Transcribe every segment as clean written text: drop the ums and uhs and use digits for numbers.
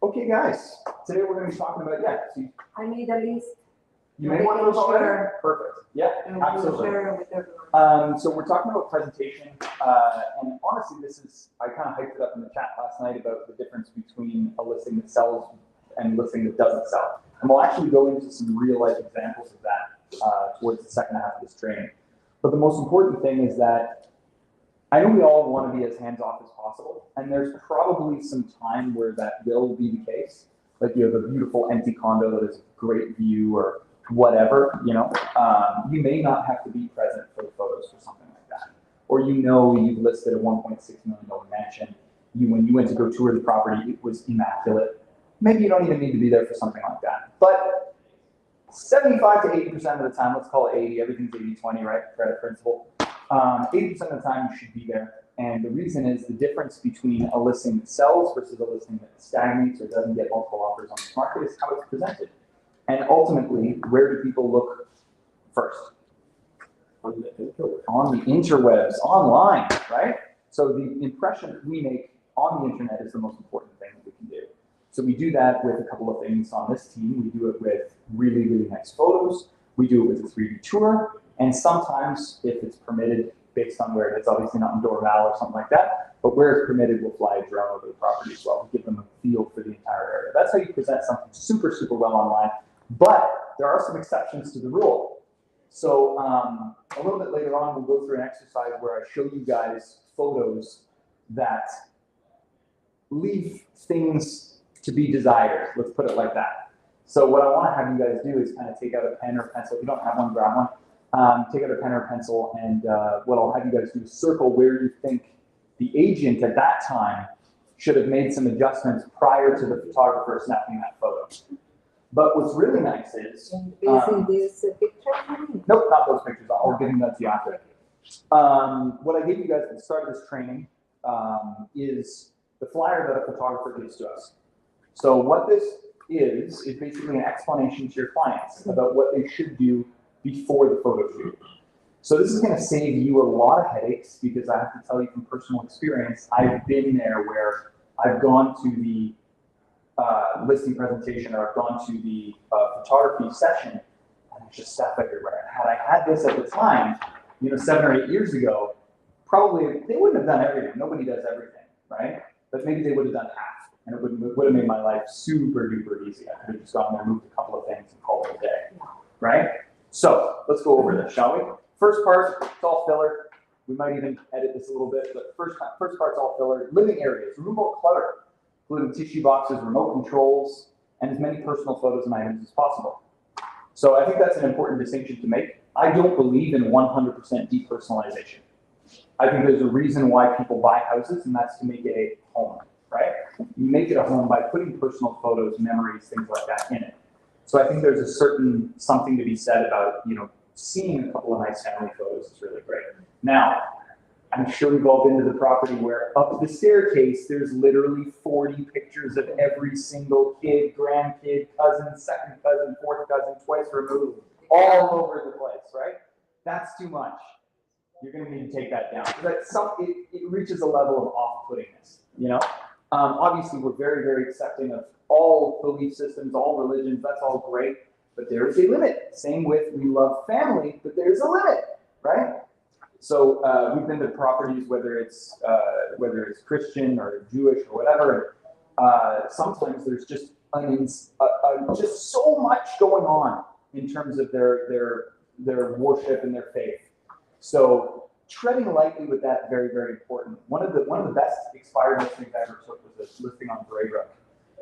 Okay, guys, today we're going to be talking about, so I made a list. you made one of those already? Perfect. Yeah, absolutely. Share with everyone. So we're talking about presentation, and honestly, I kind of hyped it up in the chat last night about the difference between a listing that sells and a listing that doesn't sell. And we'll actually go into some real life examples of that towards the second half of this training. But the most important thing is that I know we all want to be as hands-off as possible, and there's probably some time where that will be the case. Like you have a beautiful empty condo that has a great view or whatever, you may not have to be present for the photos for something like that. Or you've listed a $1.6 million mansion. When you went to go tour the property, it was immaculate. Maybe you don't even need to be there for something like that. But 75 to 80% of the time, let's call it 80, everything's 80-20, right? Credit principle. 80% of the time you should be there. And the reason is the difference between a listing that sells versus a listing that stagnates or doesn't get multiple offers on this market is how it's presented. And ultimately, where do people look first? On the interwebs, online, right? So the impression that we make on the internet is the most important thing that we can do. So we do that with a couple of things on this team. We do it with really, really nice photos. We do it with a 3D tour. And sometimes, if it's permitted, based on where it is, obviously not in Dorval or something like that, but where it's permitted, we'll fly a drone over the property as well to give them a feel for the entire area. That's how you present something super, super well online. But there are some exceptions to the rule. So a little bit later on, we'll go through an exercise where I show you guys photos that leave things to be desired. Let's put it like that. So what I want to have you guys do is kind of take out a pen or pencil. If you don't have one, grab one. Take out a pen or a pencil, and what I'll have you guys do is circle where you think the agent at that time should have made some adjustments prior to the photographer snapping that photo. But what's really nice is... Using this picture? Nope, not those pictures. I'll give you that to you after. What I gave you guys at the start of this training is the flyer that a photographer gives to us. So what this is basically an explanation to your clients about what they should do before the photo shoot. So this is going to save you a lot of headaches because I have to tell you from personal experience, I've been there where I've gone to the listing presentation or I've gone to the photography session and there's just stuff everywhere. Had I had this at the time, 7 or 8 years ago, probably they wouldn't have done everything. Nobody does everything, right? But maybe they would have done half and it would have made my life super duper easy. I could have just gone there, moved a couple of things and called it a day, right? So let's go over this, shall we? First part, it's all filler. We might even edit this a little bit, but first part's all filler. Living areas, remove all clutter, including tissue boxes, remote controls, and as many personal photos and items as possible. So I think that's an important distinction to make. I don't believe in 100% depersonalization. I think there's a reason why people buy houses, and that's to make it a home, right? You make it a home by putting personal photos, memories, things like that in it. So I think there's a certain something to be said about, seeing a couple of nice family photos is really great. Now, I'm sure we've all been to the property where up the staircase, there's literally 40 pictures of every single kid, grandkid, cousin, second cousin, fourth cousin, twice removed, all over the place, right? That's too much. You're going to need to take that down. It reaches a level of off-puttingness, Obviously, we're very, very accepting of all belief systems, all religions, that's all great, but there is a limit. Same with, we love family, but there's a limit, right? So we've been to properties, whether it's Christian or Jewish or whatever, sometimes there's just just so much going on in terms of their worship and their faith. So treading lightly with that, very, very important. One of the best expired listings I ever took was a listing on Braybrook.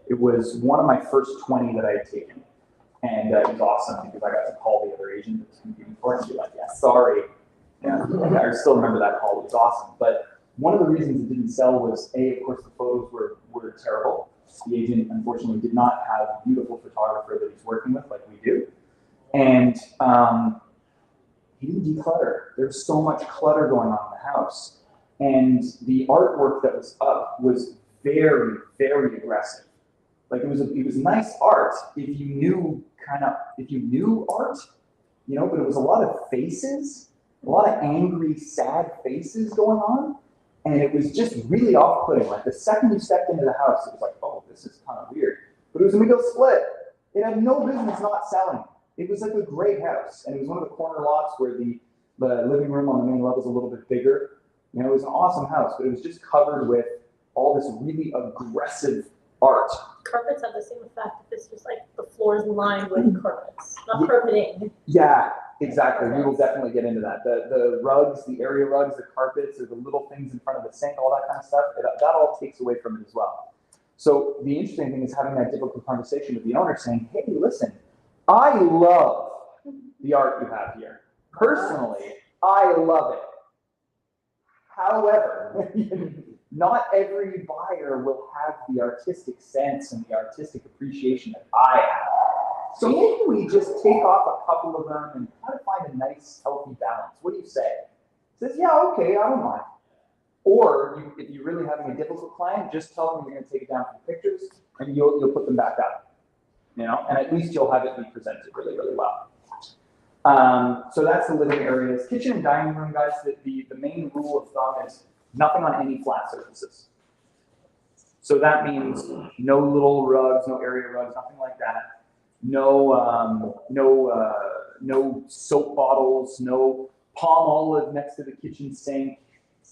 It was one of my first 20 that I had taken. And it was awesome because I got to call the other agent that was competing for it and be like, yeah, sorry. Yeah, I still remember that call. It was awesome. But one of the reasons it didn't sell was, A, of course, the photos were terrible. The agent, unfortunately, did not have a beautiful photographer that he's working with like we do. And he didn't declutter. There's so much clutter going on in the house. And the artwork that was up was very, very aggressive. Like it was nice art if you knew art, but it was a lot of faces, a lot of angry, sad faces going on. And it was just really off-putting. Like the second you stepped into the house, it was like, oh, this is kind of weird. was a McGill split. It had no business not selling. It was like a great house, and it was one of the corner lots where the living room on the main level is a little bit bigger. You know, it was an awesome house, but it was just covered with all this really aggressive art. Carpets have the same effect if it's just like the floor is lined with carpets, not carpeting. Yeah, exactly. We will definitely get into that. The rugs, the area rugs, the carpets, or the little things in front of the sink, all that kind of stuff, that all takes away from it as well. So the interesting thing is having that difficult conversation with the owner saying, hey, listen, I love the art you have here. Personally, I love it. However, not every buyer will have the artistic sense and the artistic appreciation that I have. So maybe we just take off a couple of them and try to find a nice, healthy balance. What do you say? He says, yeah, okay, I don't mind. Or if you're really having a difficult client, just tell them you're going to take it down from pictures and you'll put them back up. You know, and at least you'll have it be presented really, really well. So that's the living areas. Kitchen and dining room, guys, the main rule of thumb is nothing on any flat surfaces. So that means no little rugs, no area rugs, nothing like that. No soap bottles, no palm olive next to the kitchen sink.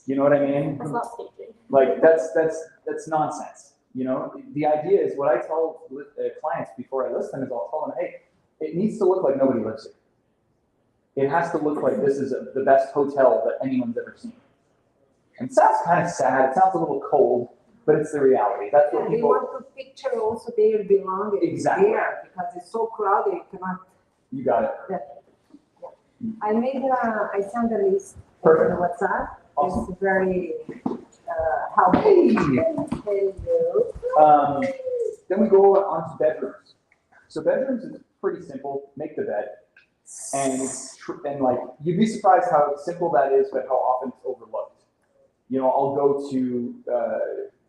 You know what I mean? That's not staging. Like that's nonsense. You know, the idea is what I tell clients before I list them is I'll tell them, hey, it needs to look like nobody lives here. It has to look like this is the best hotel that anyone's ever seen. And it sounds kind of sad. It sounds a little cold, but it's the reality. That's what They people. want to picture also their belongings Exactly. there because it's so crowded. You cannot. You got it. Yeah. I sent a list Perfect. on WhatsApp. Awesome. It's very helpful. Hey. Hello. Then we go on to bedrooms. So bedrooms is pretty simple. Make the bed, and like you'd be surprised how simple that is, but how often it's overlooked. You know, I'll go to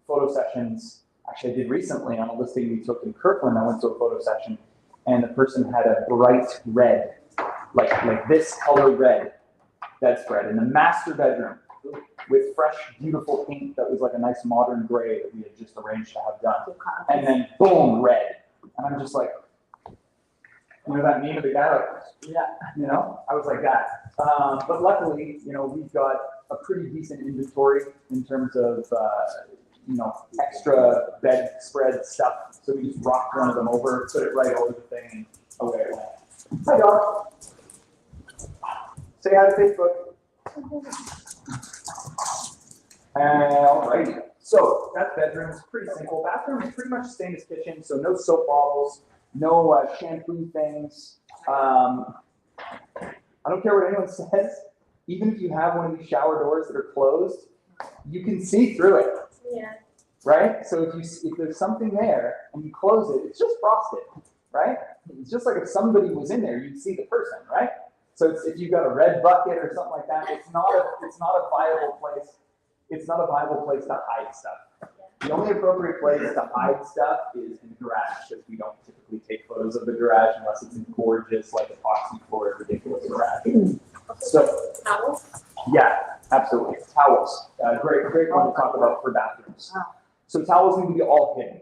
photo sessions. Actually, I did recently on a listing we took in Kirkland. I went to a photo session, and the person had a bright red, like this color red bedspread in the master bedroom with fresh, beautiful paint that was like a nice modern gray that we had just arranged to have done. And then boom, red. And I'm just like, you know that meme of the guy like, yeah, you know, I was like that. But luckily, you know, we've got a pretty decent inventory in terms of, you know, extra bedspread stuff. So we just rocked one of them over, put it right over the thing, and away it went. Hi, dog. Say hi to Facebook. Alrighty, so that's bedrooms, pretty simple. Bathroom is pretty much the same as kitchen, so no soap bottles, no shampoo things. I don't care what anyone says, even if you have one of these shower doors that are closed, you can see through it. Yeah. Right? So if there's something there and you close it, it's just frosted, right? It's just like if somebody was in there, you'd see the person, right? So if you've got a red bucket or something like that, it's not a viable place. It's not a viable place to hide stuff. The only appropriate place to hide stuff is in the garage, because we don't typically take photos of the garage unless it's in gorgeous, like epoxy floored, ridiculous garage. So Towels? yeah, absolutely. Towels, great one to talk about for bathrooms. So towels need to be all hidden.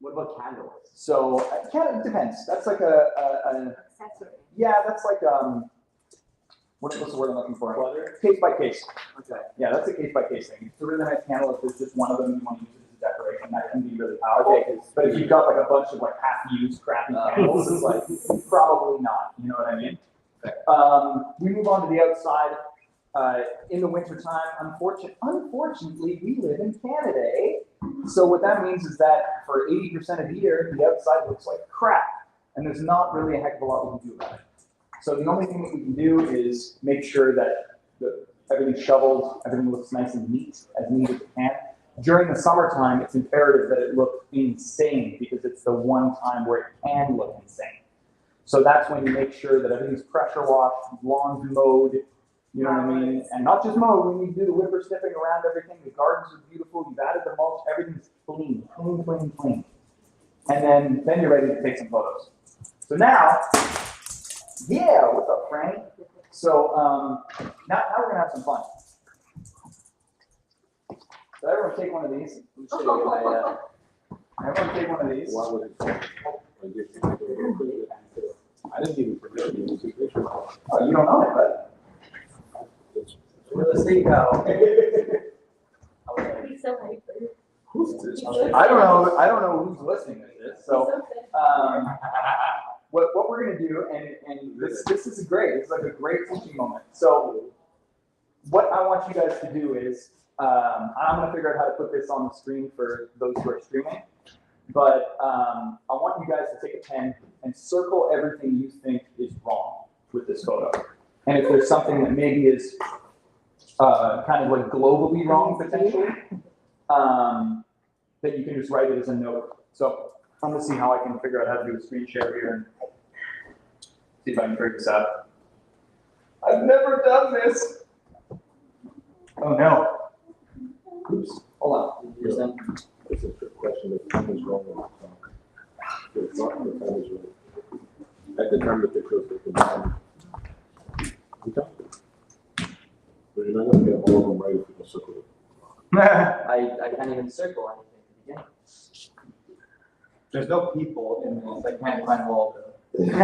What about candles? So it depends. That's like a Accessory. yeah, that's like what's the word I'm looking for? Case by case. Okay. Yeah, that's a case by case thing. It's a really nice candle. If there's just one of them you want to use it as a decoration, that can be really powerful. But if you've got like a bunch of like half-used crappy candles, it's like probably not. You know what I mean? We move on to the outside. In the wintertime, unfortunately, we live in Canada, eh? So what that means is that for 80% of the year, the outside looks like crap, and there's not really a heck of a lot we can do about it. So the only thing that we can do is make sure that everything's shoveled, everything looks nice and neat as it can. During the summertime, it's imperative that it look insane because it's the one time where it can look insane. So that's when you make sure that everything's pressure washed, lawns mowed, you know what I mean? And not just mowed, when you do the whipper snipping around everything, the gardens are beautiful, you've added the mulch, everything's clean. And then you're ready to take some photos. So now, yeah, what's up, Frank? So now we're gonna have some fun. So everyone take one of these. Let me show you Everyone take one of these. Why would it? I didn't even forget you. Oh, you don't know it, but. Real estate now. He's so hyper. Who's this? I I don't know who's listening to this, so, what we're gonna do, and this is great, it's like a great teaching moment. So, what I want you guys to do is, I'm gonna figure out how to put this on the screen for those who are streaming, but, I want you guys to take a pen and circle everything you think is wrong with this photo. And if there's something that maybe is, kind of like globally wrong potentially, that you can just write it as a note. So I'm gonna see how I can figure out how to do a screen share here and see if I can figure this out. I've never done this. Oh no. Oops, hold on. It's a trick question. The time is wrong when it's not. The time is wrong. At the time the picture was taken. But you're not gonna get all of them right if you don't circle it. I can't even circle anything to begin with. There's no people in this, I can't find all of them.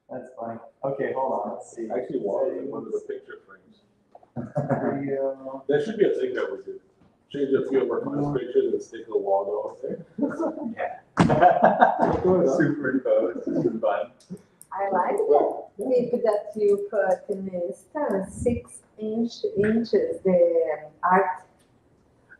That's funny. Okay, hold on, let's see. Actually, one of the picture frames. Video. There should be a thing that we do. Change a few of our class pictures and stick a logo up there. Yeah. Superimpose. This is fun. I like the tip that you put in this 6 inches, the art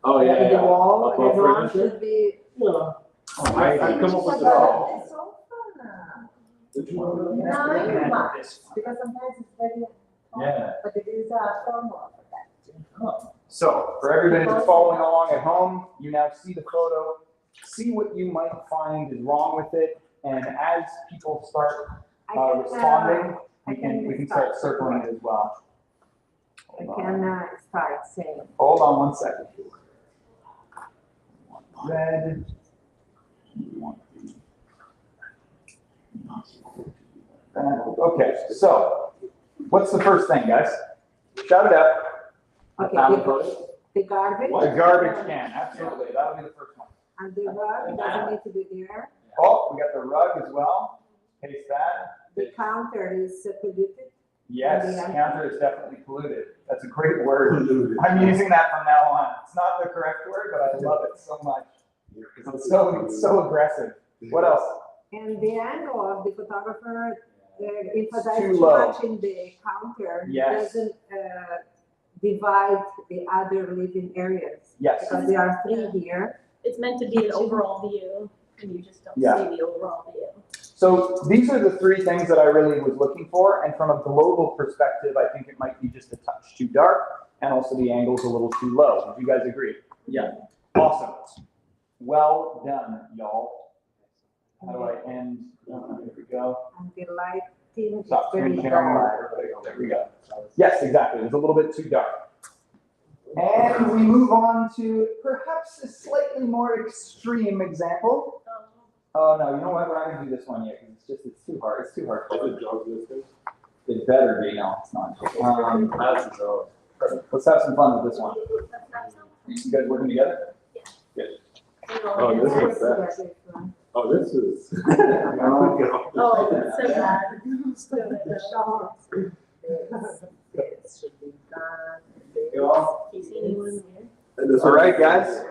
Oh, in yeah, the yeah. wall, and Above everyone furniture? should be. Yeah. Oh, I come up with it But all. it's so fun. Did you? No, much, because sometimes it's very tall, Yeah. but it is a formula for that. So, for everybody that's following along at home, you now see the photo, see what you might find is wrong with it, and as people start responding, we can start circling it as well. I can start saying. Hold on one second. Red. Okay, so what's the first thing, guys? Shout it out. Okay, Found the the photo? garbage. The garbage can, absolutely. That'll be the first one. And the rug doesn't need to be there. Oh, we got the rug as well. Paste that. The counter is polluted. Yes, Yeah. counter is definitely polluted. That's a great word. I'm using that from now on. It's not the correct word, but I love it so much. It's so aggressive. What else? And the angle of the photographer emphasizes too too low. much in the counter. Yes. Doesn't divide the other living areas. Yes. Because there are 3 here. It's meant to be an overall view, and you just don't Yeah. see the overall view. So these are the 3 things that I really was looking for. And from a global perspective, I think it might be just a touch too dark and also the angle's a little too low. Would you guys agree? Yeah. Awesome. Well done, y'all. How do I end? Here we go. And the lighting is Stop very screen sharing. dark. There we go. Yes, exactly. It's a little bit too dark. And we move on to perhaps a slightly more extreme example. Oh no, you know what? We're not gonna do this one yet because it's too hard. It's too hard. Is it John's listing? It better be. No, it's not. That's his own. Let's have some fun with this one. That's not something. You guys working together? Oh, this Yes, is bad. yes, yes. Oh, this is. Oh, that's so bad. This should be done. Do you see anyone there? All right, guys.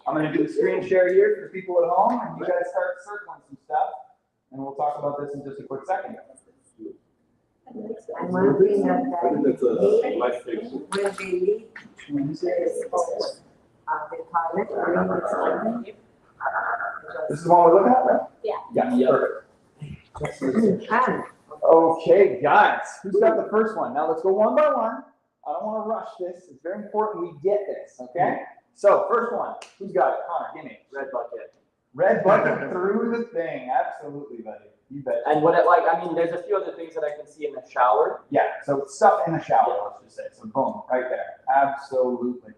I'm gonna do the screen share here for the people at home, and you guys start circling some stuff, and we'll talk about this in just a quick second. And one thing that I think that's a life picture. when they leave, there is always the toilet, during this This is the one we're looking at, right? Yeah. Yeah, perfect. time. Okay, guys, who's got the first one? Now let's go one by one. I don't want to rush this. It's very important we get this, okay? So, first one. Who's got it? Connor, give me. Red bucket. Red bucket through the thing. Absolutely, buddy. You bet. And there's a few other things that I can see in the shower. Yeah, so stuff in the shower, let's just say. So, boom, right there. Absolutely.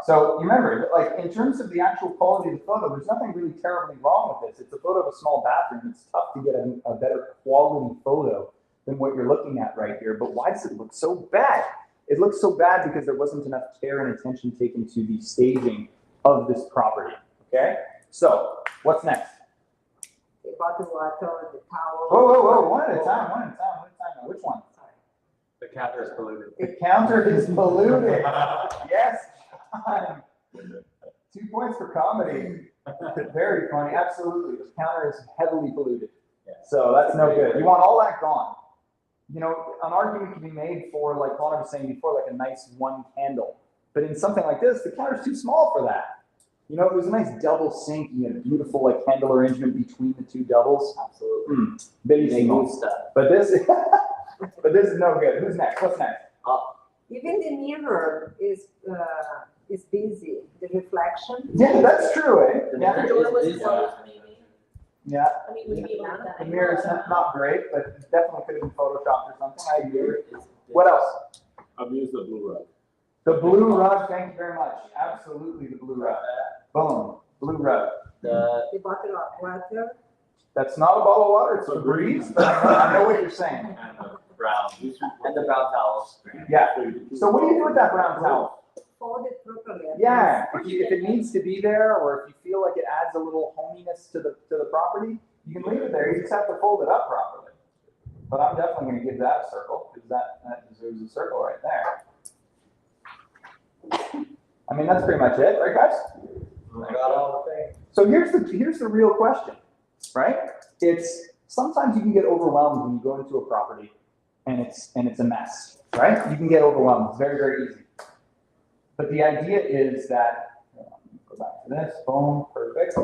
So, you remember, like, in terms of the actual quality of the photo, there's nothing really terribly wrong with this. It's a photo of a small bathroom. It's tough to get a better quality photo than what you're looking at right here. But why does it look so bad? It looks so bad because there wasn't enough care and attention taken to the staging of this property, okay? So, what's next? The bottled water, the towel. Whoa, one at a time. Now, which one? The counter is polluted. The counter is polluted. Yes, John. 2 points for comedy. Very funny. Absolutely. The counter is heavily polluted. So that's no good. You want all that gone. You know, an argument can be made for, like Connor was saying before, like a nice one candle. But in something like this, the counter's too small for that. You know, if it was a nice double sink, you had a beautiful like candle arrangement between the two doubles. Absolutely. Bellissimo. Stuff. But this is no good. Who's next? What's next? Even the mirror is busy. The reflection. Yeah, that's true, eh? The Yeah. The mirror door was is busy. closed, maybe. Yeah. I mean, would you be able to get that? The mirror is not great, but it definitely could have been photoshopped or something. I agree. Mirror is What else? I've used the blue rug. The blue rug, thank you very much. Absolutely the blue rug. Boom, blue rug. The The bottle of water. That's not a bottle of water, it's the breeze, but I know what you're saying. And the brown. and the brown towels. Yeah. So what do you do with that brown towel? Fold it properly. Yeah, if it needs to be there, or if you feel like it adds a little hominess to the property, you can leave it there. You just have to fold it up properly. But I'm definitely going to give that a circle, because that deserves a circle right there. I mean, that's pretty much it, right, guys? I got all the things. So here's the real question, right? It's sometimes you can get overwhelmed when you go into a property and it's a mess, right? You can get overwhelmed. It's very, very easy. But the idea is that, go back to this, boom, perfect.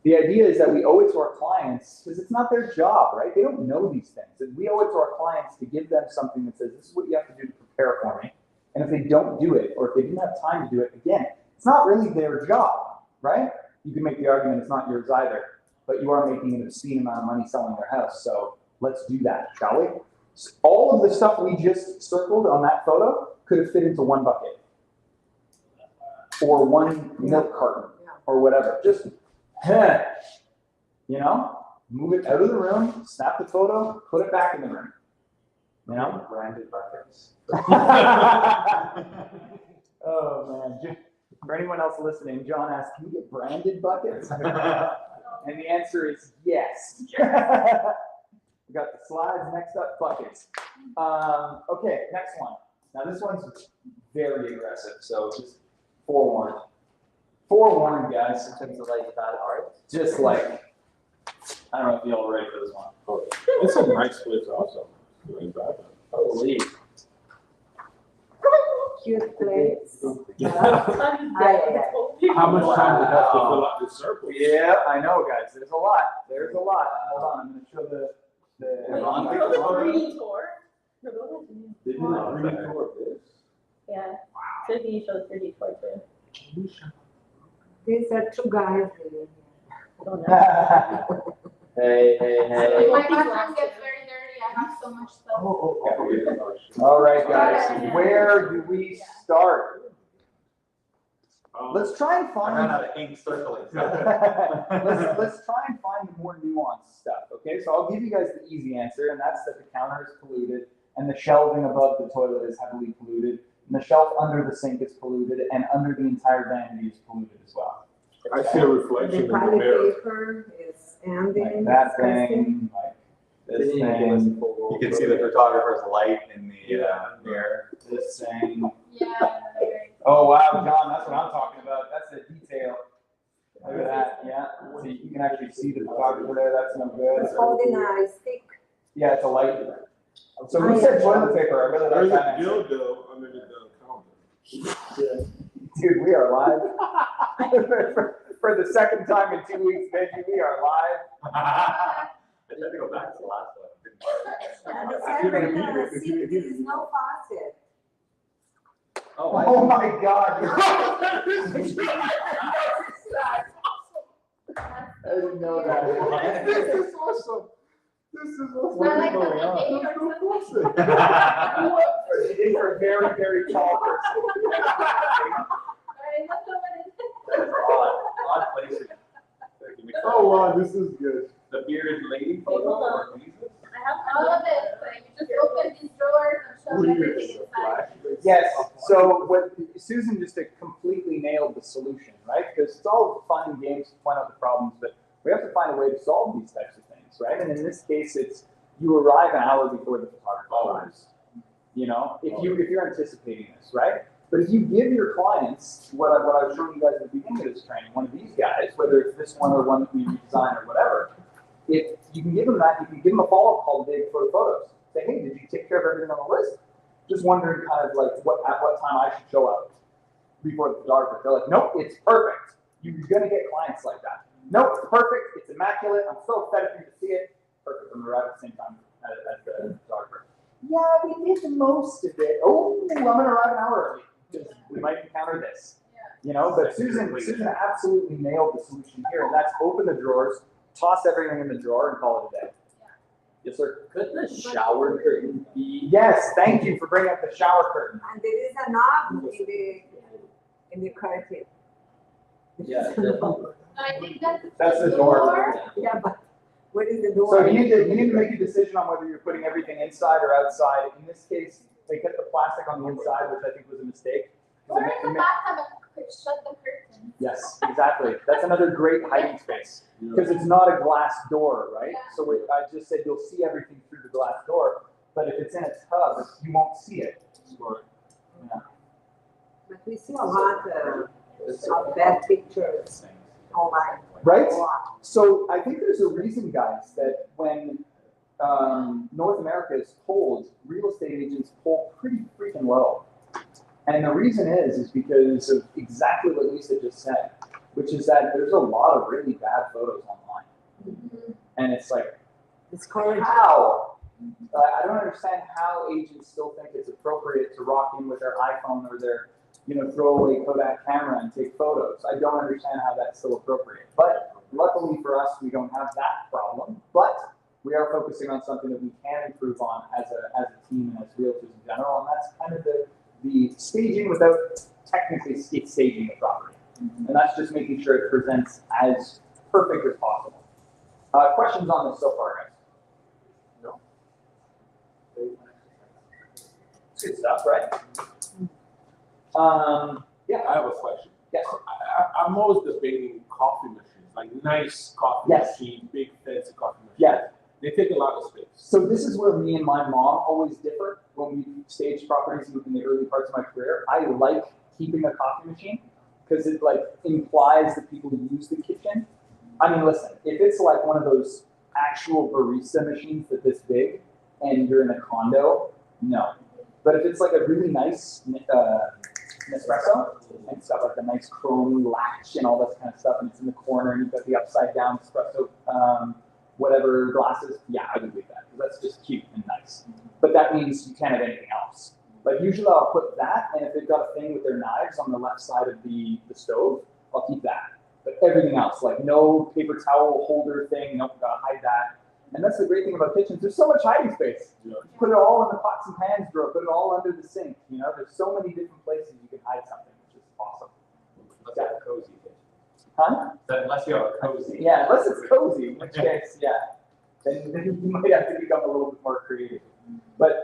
The idea is that we owe it to our clients, because it's not their job, right? They don't know these things. And we owe it to our clients to give them something that says, this is what you have to do to prepare for me. And if they don't do it, or if they didn't have time to do it, again, it's not really their job, right? You can make the argument it's not yours either, but you are making an obscene amount of money selling their house. So let's do that, shall we? So all of the stuff we just circled on that photo could have fit into one bucket or one milk carton or whatever. Just, you know, move it out of the room, snap the photo, put it back in the room. You know? Branded buckets. Oh man. For anyone else listening, John asked, can we get branded buckets? And the answer is yes. We got the slides, next up, buckets. Okay, next one. Now this one's very aggressive, so just forewarned. Forewarned, guys. In terms of like bad art. Just like, I don't know if y'all are ready for this one. Oh, it's a nice place also. Holy. Cute plates. How much time would have to fill out this circle? Yeah, I know, guys. There's a lot. There's a lot. Hold on, I'm going to show the Wait, go the 3D tour. No, go ahead. They did a 3D tour of this. Yeah. So can you show the 3D tour too? These are two guys. I don't know. Hey. My bathroom gets very dirty. I have so much stuff. All right, guys. Where do we start? Let's try and I find. ran out of ink circling. let's try and find the more nuanced stuff. Okay, so I'll give you guys the easy answer, and that's that the counter is polluted, and the shelving above the toilet is heavily polluted, and the shelf under the sink is polluted, and under the entire vanity is polluted as well. I see a reflection The in the toilet mirror. paper is ending. Like that thing, like this thing, You can see the photographer's light in the mirror. this thing. Yeah. Oh wow, John, that's what I'm talking about. That's the detail. Look at that, yeah. So you can actually see the photographer there. That's no good. It's holding a stick. Yeah, it's a light. So who said toilet paper? I really like There's that a answer. dildo under the counter. Dude, we are live. For the second time in 2 weeks, Benji, we are live. I tried to go back to the last one. The separate sink is no faucet. Oh my God. I didn't know that. This is awesome. This is awesome. I like What's going on? the There's no faucet. It is for a very, very tall person. Odd placing. Oh wow, this is good. The bearded lady photo. Hold on. or Jesus? I have All of it, like, you just open these drawers and show everything inside. Yes, so what Susan just completely nailed the solution, right? Because it's all fun and games to point out the problems, but we have to find a way to solve these types of things, right? And in this case, it's you arrive an hour before the photographer arrives. You know, if you're anticipating this, right? But if you give your clients what I was showing you guys at the beginning of this training, one of these guys, whether it's this one or one that we redesign or whatever, if you can give them that, you can give them a follow-up call the day before the photos. Say, hey, did you take care of everything on the list? Just wondering kind of like at what time I should show up before the photographer. They're like, nope, it's perfect. You're gonna get clients like that. Nope, it's perfect, it's immaculate, I'm so excited for you to see it. Perfect, I'm gonna arrive at the same time as the photographer. Yeah, we did the most of it. Oh, I'm gonna arrive an hour early because we might encounter this. You know, but Susan absolutely nailed the solution here, and that's open the drawers, toss everything in the drawer, and call it a day. Yes, sir. Could the shower curtain be? Yes, thank you for bringing up the shower curtain. And there is a knob in the curtain. Yeah. No, I think That's the door. Yeah, but what is the door? So you need to make a decision on whether you're putting everything inside or outside. In this case, they kept the plastic on the inside, which I think was a mistake. Or in the bathtub and shut the curtain. Yes, exactly. That's another great hiding space because it's not a glass door, right? Yeah. So I just said you'll see everything through the glass door, but if it's in a tub, you won't see it. Yeah. But we see a lot of bad pictures online. Right? A lot. So I think there's a reason, guys, that when North America is cold, real estate agents pull pretty freaking low. And the reason is because of exactly what Lisa just said, which is that there's a lot of really bad photos online. Mm-hmm. And it's like, Discouraging. how? I don't understand how agents still think it's appropriate to rock in with their iPhone or their, throwaway Kodak camera and take photos. I don't understand how that's still appropriate. But luckily for us, we don't have that problem. But we are focusing on something that we can improve on as a team and as realtors in general, and that's kind of the staging without technically staging the property. And that's just making sure it presents as perfect as possible. Questions on this so far, guys? No? It's good stuff, right? Yeah. I have a question. Yes. I'm always debating coffee machines, like nice coffee Yes. machine, big fancy coffee machine. Yeah. They take a lot of space. So this is where me and my mom always differ when we stage properties in the early parts of my career. I like keeping a coffee machine because it implies that people use the kitchen. I mean, listen, if it's like one of those actual barista machines that's this big and you're in a condo, no. But if it's like a really nice Nespresso and it's got like a nice chrome latch and all this kind of stuff and it's in the corner and you've got the upside down espresso whatever glasses, yeah, I would do that because that's just cute and nice. But that means you can't have anything else. Like usually I'll put that, and if they've got a thing with their knives on the left side of the stove, I'll keep that. But everything else, like no paper towel holder thing, nope, gotta hide that. And that's the great thing about kitchens. There's so much hiding space. Yeah. You put it all in the pots and pans drawer, put it all under the sink. There's so many different places you can hide something, which is awesome. Let's have a cozy kitchen. Huh? Unless you have a cozy. Yeah, unless it's cozy, in which case, yeah. Then you might have to become a little bit more creative. But,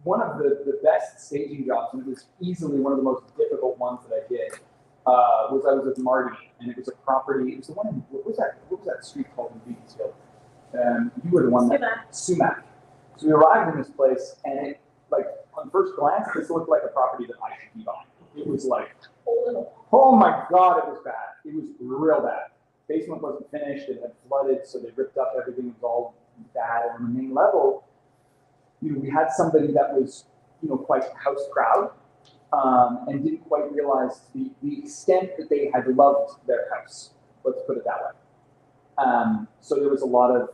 one of the best staging jobs, and it was easily one of the most difficult ones that I did, was I was with Marty, and it was a property, it was the one in, what was that street called in Beaconsfield? You were the one that, Sumac. So we arrived in this place, and it, on first glance, this looked like a property that I should be buying. It was like, oh my God, it was bad. It was real bad. Basement wasn't finished, it had flooded, so they ripped up everything, it was all bad. And on the main level, we had somebody that was, quite house proud, and didn't quite realize the extent that they had loved their house. Let's put it that way. So there was a lot of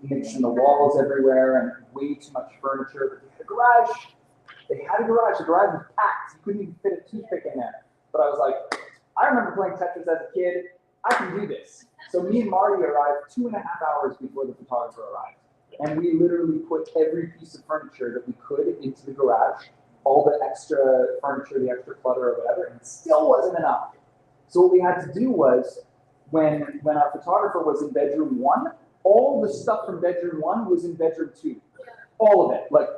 nicks in the walls everywhere and way too much furniture, but they had a garage. The garage was packed, you couldn't even fit a toothpick in there. But I was like, I remember playing Tetris as a kid, I can do this. So me and Marty arrived 2.5 hours before the photographer arrived. And we literally put every piece of furniture that we could into the garage, all the extra furniture, the extra clutter or whatever, and it still wasn't enough. So what we had to do was, when our photographer was in bedroom 1, All the stuff from bedroom 1 was in bedroom 2. All of it, like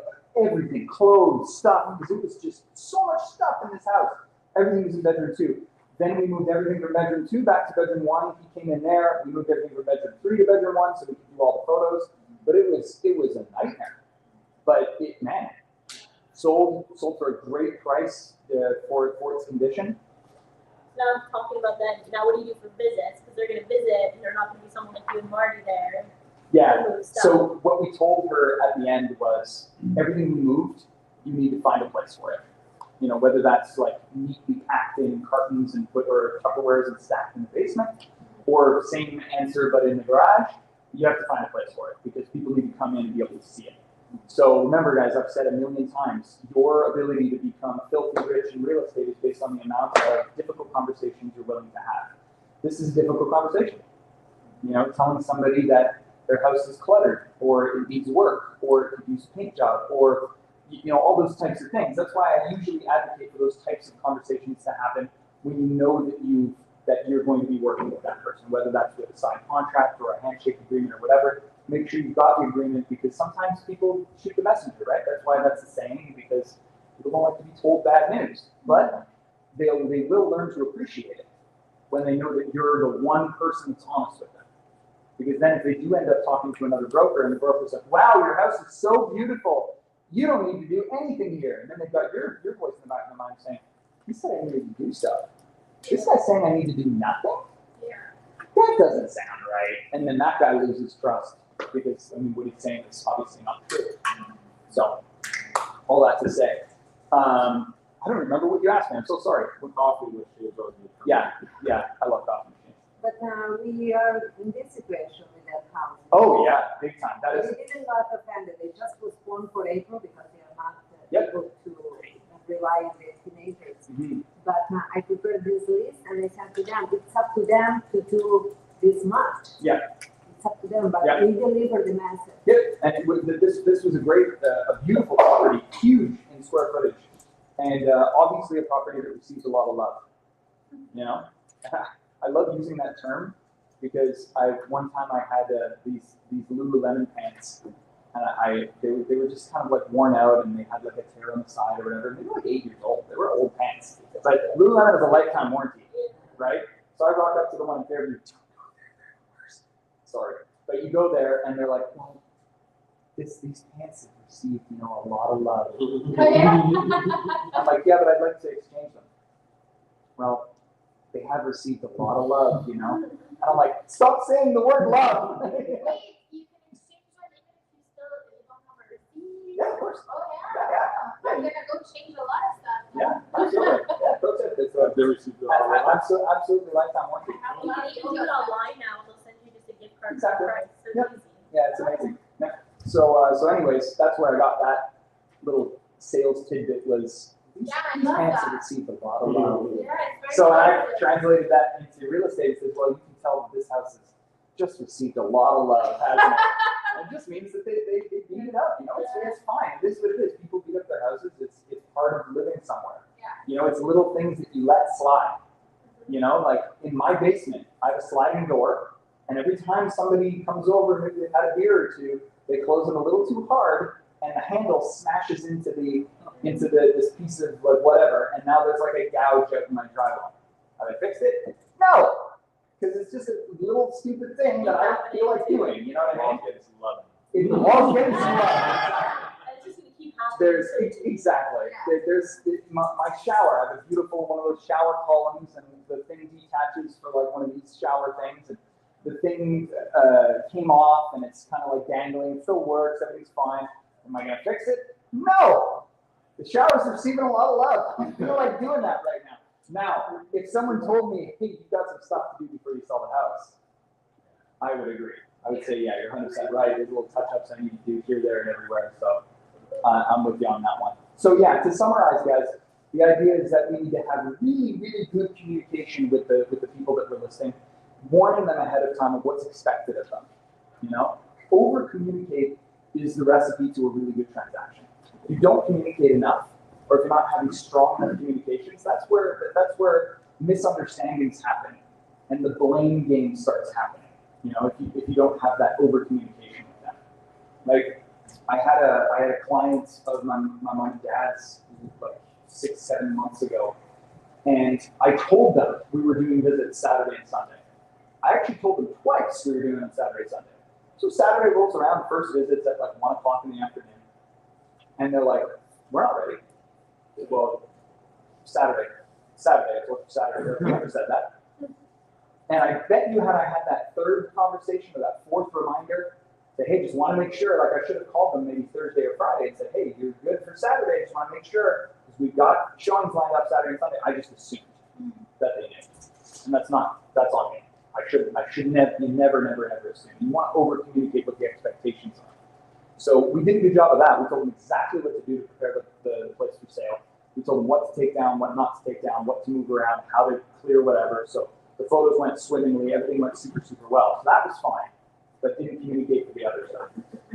everything, clothes, stuff, because it was just so much stuff in this house. Everything was in bedroom 2. Then we moved everything from bedroom 2 back to bedroom 1. He came in there. We moved everything from bedroom 3 to bedroom 1 so we could do all the photos. But it was a nightmare. But it, man, sold for a great price for its condition. Now talking about that, now what do you do for visits? Because they're going to visit, and they're not going to be someone like you and Marty there. Yeah. Move stuff. So what we told her at the end was everything we moved, you need to find a place for it. You know, whether that's like neatly packed in cartons and put or Tupperwares and stacked in the basement, or same answer but in the garage, you have to find a place for it because people need to come in and be able to see it. So remember, guys, I've said a million times, your ability to become filthy rich in real estate is based on the amount of difficult conversations you're willing to have. This is a difficult conversation. You know, telling somebody that their house is cluttered, or it needs work, or it could use a paint job, or you know, all those types of things. That's why I usually advocate for those types of conversations to happen when you know that you're going to be working with that person, whether that's with a signed contract or a handshake agreement or whatever. Make sure you've got the agreement because sometimes people shoot the messenger, right? That's why that's the saying, because people don't like to be told bad news. But they will learn to appreciate it when they know that you're the one person that's honest with them. Because then if they do end up talking to another broker and the broker's like, wow, your house is so beautiful. You don't need to do anything here. And then they've got your voice in the back of their mind saying, he said I needed to do stuff. This guy's saying I need to do nothing? Yeah. That doesn't sound right. And then that guy loses trust because, I mean, what he's saying is obviously not true. So, all that to say, I don't remember what you asked me. I'm so sorry. What coffee was she about? Yeah, I love coffee machines. But we are in this situation with that house. Oh, yeah, big time. That is, They didn't got offended. They just postponed for April because they are not Yep. able to rely on the teenagers. mhm. But I prepared this list and I said to them, it's up to them to do this much. Yeah. It's up to them, but Yeah. we deliver the message. Yep, and it was, this was a great, a beautiful property, huge in square footage, and obviously a property that receives a lot of love. You know, I love using that term because one time I had these Lululemon pants, and they were just kind of like worn out, and they had like a tear on the side or whatever. They were like 8 years old. They were old pants, but Lululemon has a lifetime warranty, right? So I rock up to the one in Fairview. Sorry, but you go there and they're like, well, these pants have received, you know, a lot of love. I'm like, yeah, but I'd like to exchange them. Well, they have received a lot of love, you know. And I'm like, stop saying the word love. Wait, you can exchange one even if you don't have a receipt. Yeah, of course. Oh, Yeah. yeah. I'm gonna go change a lot of stuff. Yeah, absolutely. Yeah, pro tip. It's They received a lot of love. absolutely lifetime warranty. I have a You lot can of even do it online now, and they'll send you just a gift card Exactly. for the price. So Yep. easy. Yeah, it's amazing. Yeah. So anyways, that's where I got that little sales tidbit was these Yeah, I these love pants that. have received a lot of love. Yeah, it's very So I positive. translated that into real estate. It says, well, you can tell that this house has just received a lot of love, hasn't it? It just means that they beat it up. You know, it's fine. It is what it is. People beat up their houses. It's part of living somewhere. Yeah. You know, it's little things that you let slide. You know, like in my basement, I have a sliding door, and every time somebody comes over, maybe they've had a beer or two, they close it a little too hard, and the handle smashes into this piece of like whatever, and now there's like a gouge out in my drywall. Have I fixed it? No, because it's just a little stupid thing that I feel like doing. You know what I mean? Getting some love. It was getting some love. And it's just gonna keep happening. There's So- exactly. There's my shower. I have a beautiful one of those shower columns, and the thing detaches for like one of these shower things, and the thing came off, and it's kind of like dangling. It still works. Everything's fine. Am I gonna fix it? No. The shower's receiving a lot of love. I feel like doing that right now. Now, if someone told me, hey, you got some stuff to do before you sell the house, I would agree. I would say, yeah, you're 100% right. There's little touch-ups I need to do here, there, and everywhere. So I'm with you on that one. So yeah, to summarize, guys, the idea is that we need to have really, really good communication with the people that we're listing, warning them ahead of time of what's expected of them. You know, over-communicate is the recipe to a really good transaction. If you don't communicate enough, or if you're not having strong enough communications, that's where misunderstandings happen, and the blame game starts happening. You know, if you don't have that over communication with them. Like, I had a client of my mom and dad's like 6-7 months ago, and I told them we were doing visits Saturday and Sunday. I actually told them twice we were doing them Saturday and Sunday. So Saturday rolls around, first visits at like 1 o'clock in the afternoon, and they're like, "We're not ready." Well, Saturday, I told you Saturday. I never said that. And I bet you had I had that third conversation or that fourth reminder, say, "Hey, just want to make sure." Like I should have called them maybe Thursday or Friday and said, "Hey, you're good for Saturday. Just want to make sure because we've got showings lined up Saturday and Sunday." I just assumed that they knew, and that's on me. You never assume. You want to over communicate what the expectations are. So we did a good job of that. We told them exactly what to do to prepare the place for sale. We told them what to take down, what not to take down, what to move around, how to clear whatever. So the photos went swimmingly. Everything went super well. So that was fine, but didn't communicate for the other stuff.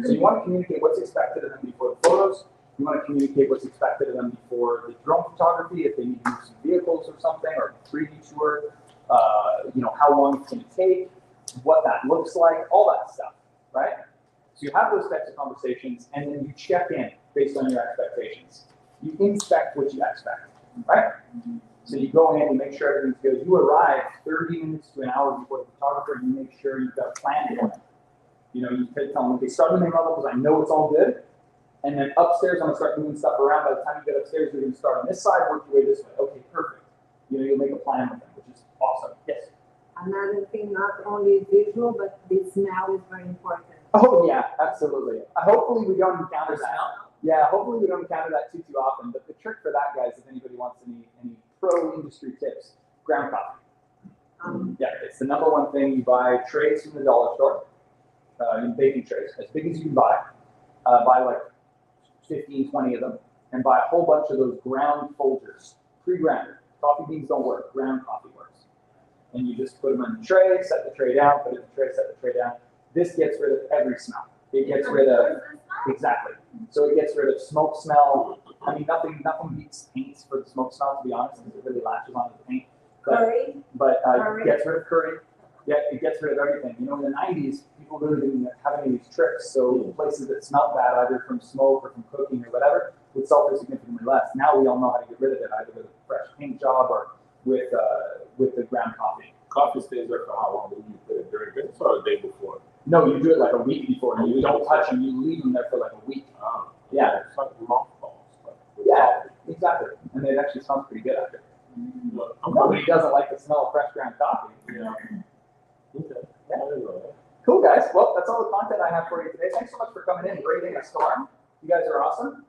So you want to communicate what's expected of them before the photos. You want to communicate what's expected of them before the drone photography, if they need to use some vehicles or something, or 3D tour. How long it's going to take, what that looks like, all that stuff, right? So you have those types of conversations, and then you check in based on your expectations. You inspect what you expect, right? So you go in and make sure everything's good. You arrive 30 minutes to an hour before the photographer, and you make sure you've got a plan for them. You tell them, okay, start on the main level because I know it's all good. And then upstairs, I'm going to start moving stuff around. By the time you get upstairs, you're going to start on this side, work your way this way. Okay, perfect. You'll make a plan with them, which is awesome. Yes? Another thing, not only visual, but the smell is very important. Oh, yeah, absolutely. Hopefully we don't encounter that. Yeah, hopefully we don't encounter that too often. But the trick for that, guys, if anybody wants any pro industry tips, ground coffee. Yeah, it's the number one thing. You buy trays from the dollar store, in baking trays, as big as you can buy. Buy like 15, 20 of them, and buy a whole bunch of those ground Folgers, pre-grounded. Coffee beans don't work, ground coffee works. And you just put them in the tray, set the tray down, put it in the tray, set the tray down. This gets rid of every smell. It gets rid of, exactly. So it gets rid of smoke smell. I mean, nothing beats paint for the smoke smell, to be honest, because it really latches onto the paint. But it gets rid of curry. Yeah, it gets rid of everything. In the 90s, people really didn't have any of these tricks. So places that smelled bad, either from smoke or from cooking or whatever, would sell for significantly less. Now we all know how to get rid of it, either with a fresh paint job or with the ground coffee. Coffee stays there for how long? Do you put it during business or the day before? No, you do it like a week before. You don't touch them. You leave them there for like a week. Yeah. It's like mothballs. Yeah, exactly. And it actually smells pretty good after. Nobody doesn't like the smell of fresh ground coffee. Yeah. Okay. Yeah. Cool, guys. Well, that's all the content I have for you today. Thanks so much for coming in, braving a storm. You guys are awesome.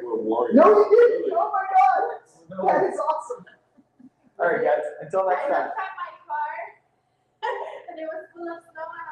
We're warriors. No, you didn't. Oh my God. That is awesome. All right, guys. Until next I time. looked at my car and it was full of snow.